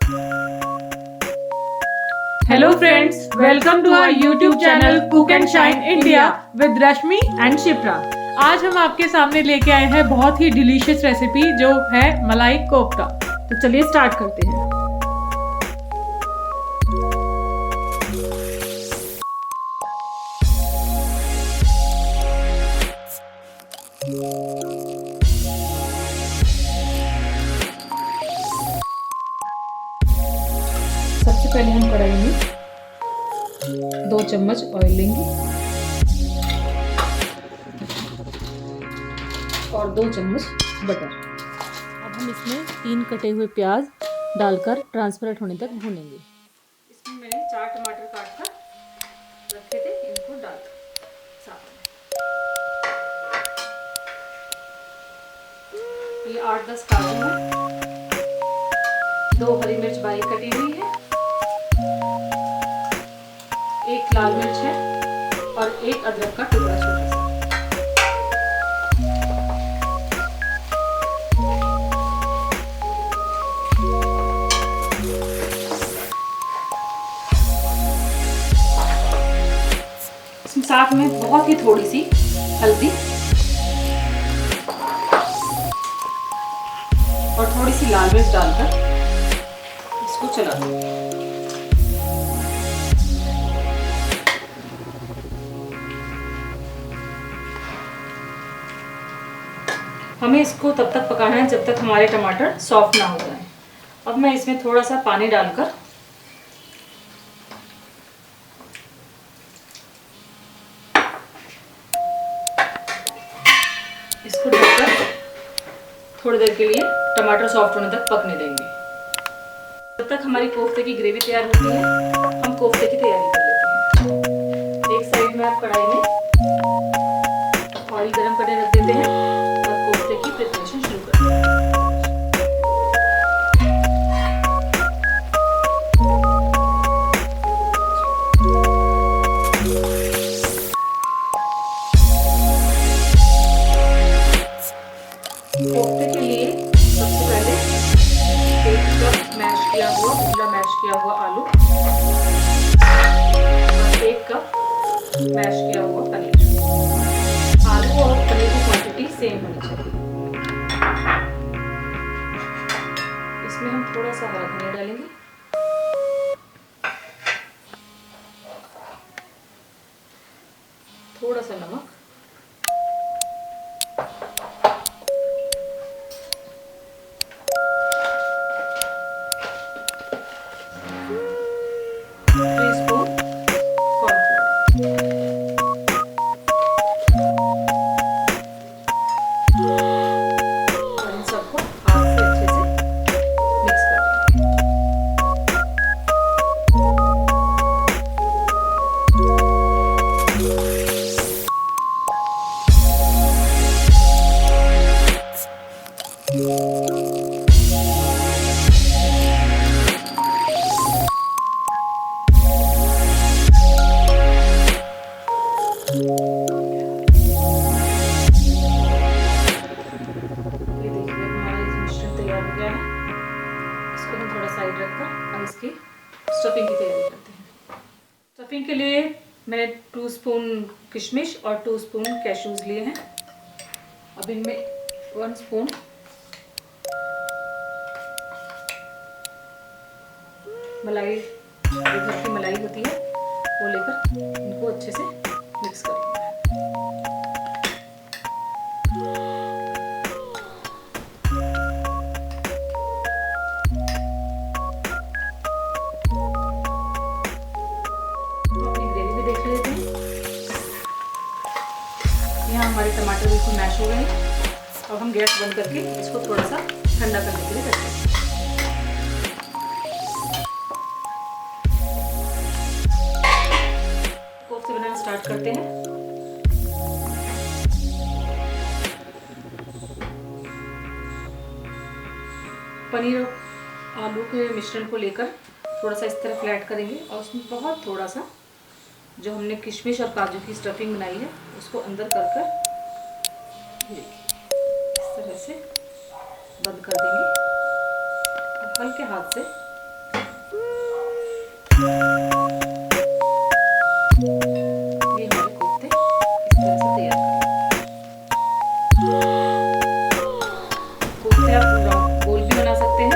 Hello friends, welcome to our YouTube channel Cook and Shine India with Rashmi and Shipra। आज हम आपके सामने लेके आए हैं बहुत ही डिलीशियस रेसिपी जो है मलाई कोफ्ता। तो चलिए स्टार्ट करते हैं। सबसे पहले हम कढ़ाई में 2 चम्मच ऑयल लेंगे और 2 चम्मच बटर। अब हम इसमें 3 कटे हुए प्याज डालकर ट्रांसपेरेंट होने तक भूनेंगे। इसमें मैंने 4 टमाटर काट कर रखे थे, इनको डाल साथ में। ये 8-10 काजू हैं, 2 हरी मिर्च बारीक कटी हुई है, 1 लाल मिर्च है और 1 अदरक का टुकड़ा छोटा सा। इसमें साथ में बहुत ही थोड़ी सी हल्दी और थोड़ी सी लाल मिर्च डालकर इसको चला दो। हमें इसको तब तक पकाना है जब तक हमारे टमाटर सॉफ्ट ना हो जाए। अब मैं इसमें थोड़ा सा पानी डालकर इसको ढककर थोड़ी देर के लिए टमाटर सॉफ्ट होने तक पकने देंगे। जब तक हमारी कोफ्ते की ग्रेवी तैयार होती है, हम कोफ्ते की तैयारी कर लेते हैं। एक साइड में आप कढ़ाई में ऑयल गरम करने रख देते हैं और कोफ्ते की प्रिपरेशन शुरू करते हैं। कोफ्ते के लिए सबसे पहले 1 कप मैश किया हुआ मैश किया हुआ आलू और 1 कप मैश किया हुआ पनीर। आलू और पनीर की क्वांटिटी सेम होनी चाहिए। इसमें हम थोड़ा सा हरा धनिया डालेंगे, थोड़ा सा नमक, स्टफिंग की तैयारी करते हैं। स्टफिंग के लिए मैंने 2 स्पून किशमिश और 2 स्पून कैशूज लिए हैं। अब इनमें 1 स्पून मलाई, जो घर की मलाई होती है वो लेकर इनको अच्छे से मिक्स कर लेना है। यहाँ हमारे टमाटर बिल्कुल मैश हो गए हैं। अब हम गैस बंद करके इसको थोड़ा सा ठंडा करने के लिए रखते हैं। कोफ्ते बनाना स्टार्ट करते हैं। पनीर और आलू के मिश्रण को लेकर थोड़ा सा इस तरह फ्लैट करेंगे और उसमें बहुत थोड़ा सा जो हमने किशमिश और काजू की स्टफिंग बनाई है उसको अंदर कर देखिए इस तरह से बंद कर देंगे और हल्के हाथ से ये हमारे कोफ्ते इस तरह से तैयार करेंगे। कोफ्ते आप गोल भी बना सकते हैं।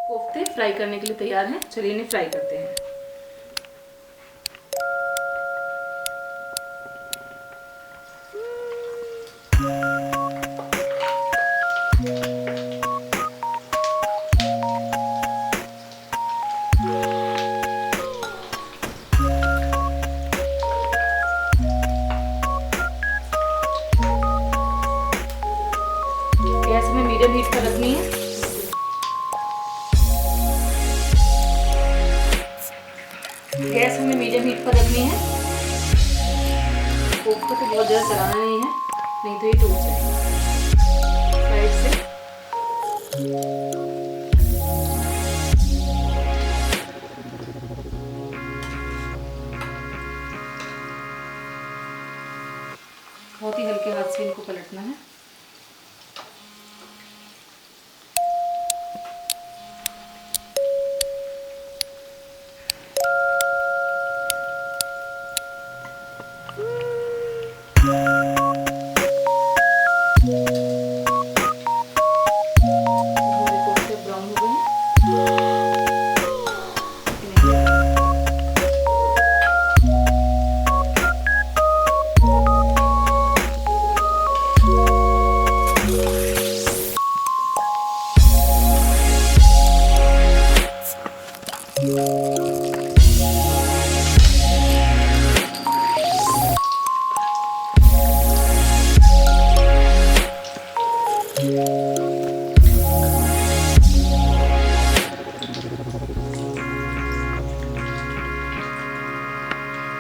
कोफ्ते फ्राई करने के लिए तैयार हैं। चलिए इन्हें फ्राई करते हैं। गैस में मीडियम हीट पर रखनी है। गैस हमें मीडियम हीट पर रखनी है। कोफ्ते को बहुत ज़्यादा चलाना नहीं है, नहीं तो ये टूट जाएगा। साइड से बहुत ही हल्के हाथ से इनको पलटना है।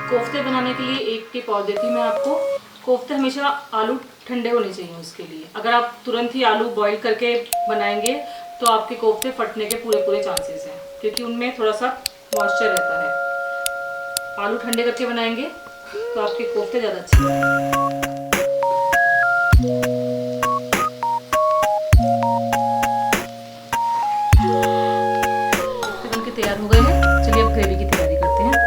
कोफ्ते बनाने के लिए एक टिप और देती हूँ मैं आपको। कोफ्ते हमेशा आलू ठंडे होने चाहिए उसके लिए। अगर आप तुरंत ही आलू बॉईल करके बनाएंगे तो आपके कोफ्ते फटने के पूरे चांसेस हैं, क्योंकि उनमें थोड़ा सा मॉइस्चर रहता है। आलू ठंडे करके बनाएंगे तो आपके कोफ्ते ज़्यादा अच्छे बनेंगे। कोफ्ते बनके तैयार हो गए हैं। चलिए अब ग्रेवी की तैयारी करते हैं।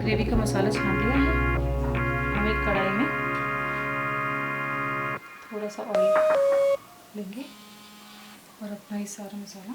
ग्रेवी का मसाला छान लिया है। हम एक कढ़ाई में थोड़ा सा ऑयल लेंगे और अपना ये सारा मसाला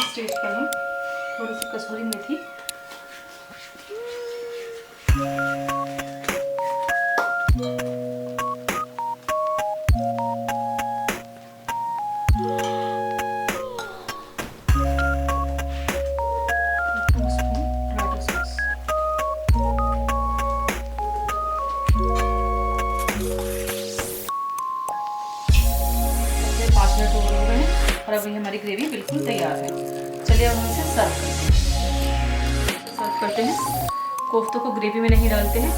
स्टेज पर हम थोड़ी सी कसूरी मेथी, अब ये हमारी ग्रेवी बिल्कुल तैयार है। चलिए अब हम इसे सर्व करते हैं। कोफ्तों को ग्रेवी में नहीं डालते हैं,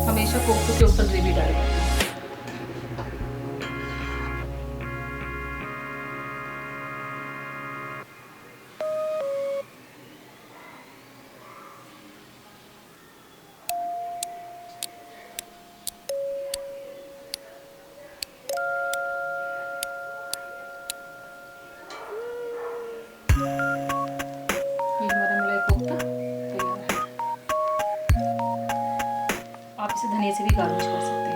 हमेशा कोफ्तों के ऊपर ग्रेवी डालें। ये हमारा मलाई कोफ्ता तैयार है। आप इसे धनिया से भी गार्निश कर सकते हैं।